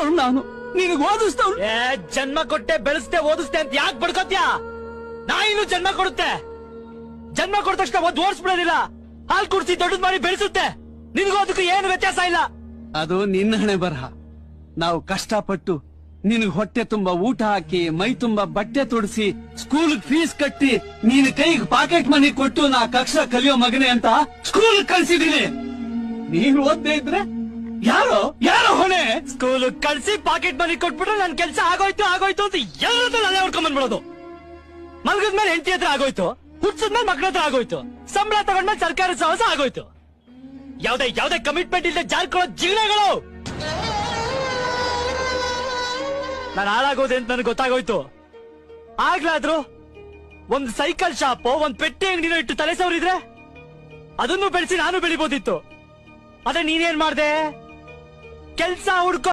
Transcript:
ಬೆಳೆಸಿದವಳು ನಾನು, ನಿನಗೆ ಓದಿಸ್ತವಳು. ಜನ್ಮ ಕೊಟ್ಟೆ ಬೆಳೆಸ್ತೆ ಓದಿಸ್ತೆ ಅಂತ ಯಾಕೆ ಬಡ್ಕೋತ್ಯಾ? ನಾ ಇನ್ನು ಜನ್ಮ ಕೊಡುತ್ತೆ. ಜನ್ಮ ಕೊಟ್ಟ ತಕ್ಷಣ ಓಡಿಸ್ಬಿಡೋದಿಲ್ಲ. ಹಾಲು ಕುಡಿಸಿ ದೊಡ್ಡದ್ ಮಾಡಿ ಬೆಳೆಸುತ್ತೆ. ನಿನಗೂ ಅದಕ್ಕೂ ಏನು ವ್ಯತ್ಯಾಸ ಇಲ್ಲ. ಅದು ನಿನ್ನ ಹಣೆ ಬರಹ. ನಾವು ಕಷ್ಟಪಟ್ಟು ನಿನಗೆ ಹೊಟ್ಟೆ ತುಂಬಾ ಊಟ ಹಾಕಿ, ಮೈ ತುಂಬಾ ಬಟ್ಟೆ ತೊಡಿಸಿ, ಸ್ಕೂಲ್ ಫೀಸ್ ಕಟ್ಟಿ, ನೀನ್ ಕೈಗೆ ಪಾಕೆಟ್ ಮನಿ ಕೊಟ್ಟು ನಾ ಕಕ್ಷ ಕಲಿಯೋ ಮಗನೆ ಅಂತ ಸ್ಕೂಲ್ ಕಳ್ಸಿದೀನಿ. ನೀನ್ ಓದ್ದೇ ಇದ್ರೆ ಯಾರೋ ಯಾರೋ ಹೊಣೆ. ಸ್ಕೂಲ್ ಕಳ್ಸಿ ಪಾಕೆಟ್ ಮನಿ ಕೊಟ್ಬಿಟ್ರೆ ನನ್ ಕೆಲ್ಸ ಆಗೋಯ್ತು ಅಂತ ಎಲ್ಲರೂ ಅಲ್ಲೇ ಹೊಡ್ಕೊಂಡ್ ಬಂದ್ಬಿಡೋದು. ಮಲ್ಗದ್ಮೇಲೆ ಹೆಂಡತಿ ಹತ್ರ ಆಗೋಯ್ತು, ಹುಡ್ಸದ್ಮೇಲೆ ಮಕ್ಕಳ ಹತ್ರ ಆಗೋಯ್ತು, ಸಂಬಳ ತಗೊಂಡ್ಮೇಲೆ ಸರ್ಕಾರಿ ಸಹವಾಸ ಆಗೋಯ್ತು. ಯಾವ್ದೇ ಕಮಿಟ್ಮೆಂಟ್ ಇಲ್ಲದೆ ಜಾರ್ಕೊಳ್ಳೋ ಜೀವನಗಳು. ನಾನು ಹಾಳಾಗೋದೆ ಅಂತ ನನಗೆ ಗೊತ್ತಾಗೋಯ್ತು. ಆಗ್ಲಾದ್ರು ಒಂದ್ ಸೈಕಲ್ ಶಾಪ್, ಒಂದ್ ಪೆಟ್ಟಿ ಅಂಗಡಿನ ಇಟ್ಟು ತಲೆ ಸವರಿದ್ರೆ ಅದನ್ನು ಬೆಳೆಸಿ ನಾನು ಬೆಳಿಬೋದಿತ್ತು. ಅದೇ ನೀನೇನ್ ಮಾಡ್ದೆ? ಕೆಲ್ಸ ಹುಡ್ಕೋ